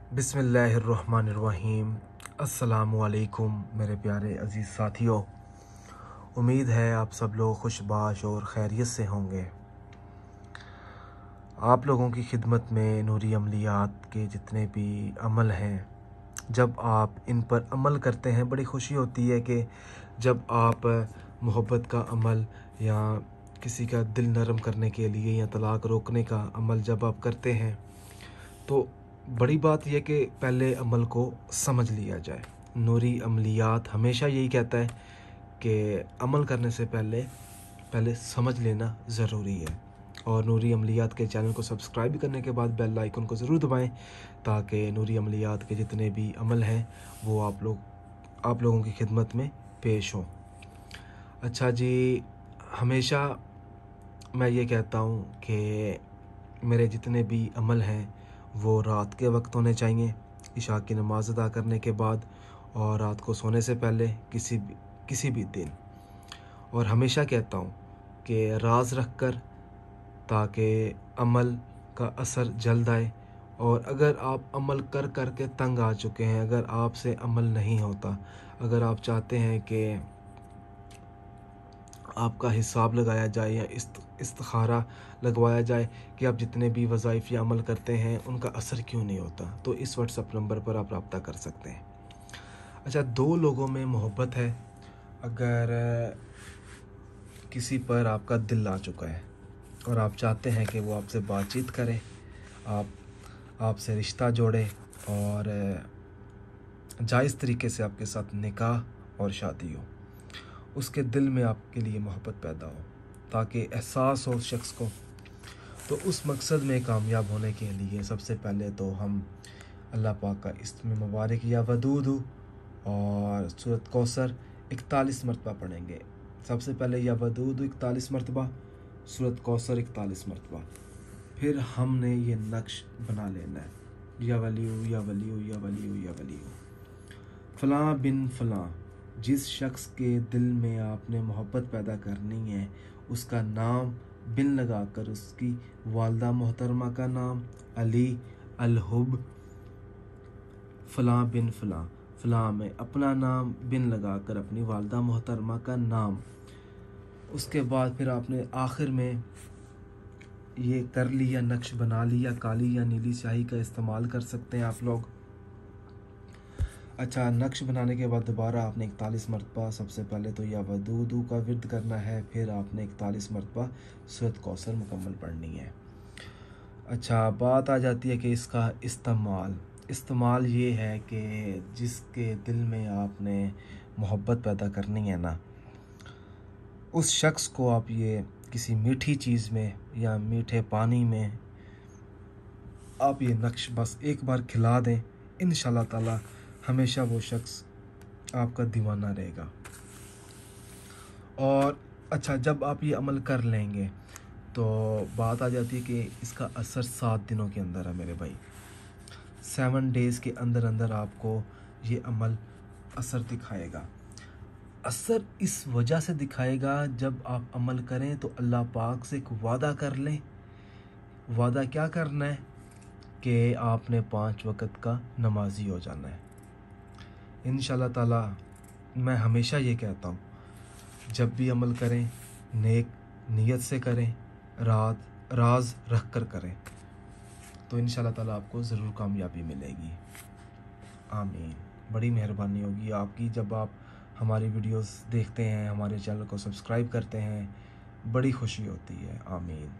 बिस्मिल्लाहिर्रहमानिर्रहीम। अस्सलामुअलैकुम मेरे प्यारे अज़ीज़ साथियों, उम्मीद है आप सब लोग खुशबाश और खैरियत से होंगे। आप लोगों की खिदमत में नूरी अमलियात के जितने भी अमल हैं, जब आप इन पर अमल करते हैं बड़ी खुशी होती है कि जब आप मोहब्बत का अमल या किसी का दिल नरम करने के लिए या तलाक रोकने का अमल जब आप करते हैं तो बड़ी बात यह कि पहले अमल को समझ लिया जाए। नूरी अमलियात हमेशा यही कहता है कि अमल करने से पहले समझ लेना ज़रूरी है। और नूरी अमलियात के चैनल को सब्सक्राइब करने के बाद बेल आइकन को ज़रूर दबाएं ताकि नूरी अमलियात के जितने भी अमल हैं वो आप लोगों की खिदमत में पेश हों। अच्छा जी, हमेशा मैं ये कहता हूँ कि मेरे जितने भी अमल हैं वो रात के वक्त होने चाहिए, इशा की नमाज़ अदा करने के बाद और रात को सोने से पहले किसी भी दिन। और हमेशा कहता हूँ कि राज रख कर, ताकि अमल का असर जल्द आए। और अगर आप अमल कर कर के तंग आ चुके हैं, अगर आपसे अमल नहीं होता, अगर आप चाहते हैं कि आपका हिसाब लगाया जाए या इस्तिखारा लगवाया जाए कि आप जितने भी वज़ाइफ या अमल करते हैं उनका असर क्यों नहीं होता, तो इस व्हाट्सएप नंबर पर आप रब्ता कर सकते हैं। अच्छा, दो लोगों में मोहब्बत है, अगर किसी पर आपका दिल आ चुका है और आप चाहते हैं कि वो आपसे बातचीत करे, आपसे रिश्ता जोड़े और जायज़ तरीके से आपके साथ निकाह और शादी हो, उसके दिल में आपके लिए मोहब्बत पैदा हो ताकि एहसास हो उस शख्स को, तो उस मकसद में कामयाब होने के लिए सबसे पहले तो हम अल्लाह पाक का इस्म मुबारक या वदूद और सूरत कौसर 41 मरतबा पढ़ेंगे। सबसे पहले या वदूद 41 मरतबा, सूरत कौसर 41 मरतबा। फिर हमने ये नक्श बना लेना है, या वलीयु या वलीयु या वलीयु या वलीयु फ़लाँ बिन फ़लाँ। जिस शख्स के दिल में आपने मोहब्बत पैदा करनी है उसका नाम बिन लगाकर उसकी वालदा मोहतरमा का नाम अली अलहुब फ़लाँ बिन फ़लाँ। फ़लाँ में अपना नाम बिन लगाकर अपनी वालदा मोहतरमा का नाम। उसके बाद फिर आपने आखिर में ये कर लिया, नक्श बना लिया, काली या नीली स्याही का इस्तेमाल कर सकते हैं आप लोग। अच्छा, नक्श बनाने के बाद दोबारा आपने 41 मरतबा सबसे पहले तो या वदूदू का विर्द करना है, फिर आपने 41 मरतबा सूरत कौसर मुकम्मल पढ़नी है। अच्छा, बात आ जाती है कि इसका इस्तेमाल ये है कि जिसके दिल में आपने मोहब्बत पैदा करनी है ना, उस शख्स को आप ये किसी मीठी चीज़ में या मीठे पानी में आप ये नक्श बस एक बार खिला दें, इंशाल्लाह ताला हमेशा वो शख्स आपका दीवाना रहेगा। और अच्छा, जब आप ये अमल कर लेंगे तो बात आ जाती है कि इसका असर 7 दिनों के अंदर है मेरे भाई। 7 डेज़ के अंदर अंदर आपको ये अमल असर दिखाएगा। असर इस वजह से दिखाएगा, जब आप अमल करें तो अल्लाह पाक से एक वादा कर लें। वादा क्या करना है कि आपने 5 वक़्त का नमाजी हो जाना है। इंशाल्लाह ताला मैं हमेशा ये कहता हूँ, जब भी अमल करें नेक नीयत से करें, राज रख कर करें, तो इंशाल्लाह ताला आपको ज़रूर कामयाबी मिलेगी। आमीन। बड़ी मेहरबानी होगी आपकी जब आप हमारी वीडियोस देखते हैं, हमारे चैनल को सब्सक्राइब करते हैं, बड़ी खुशी होती है। आमीन।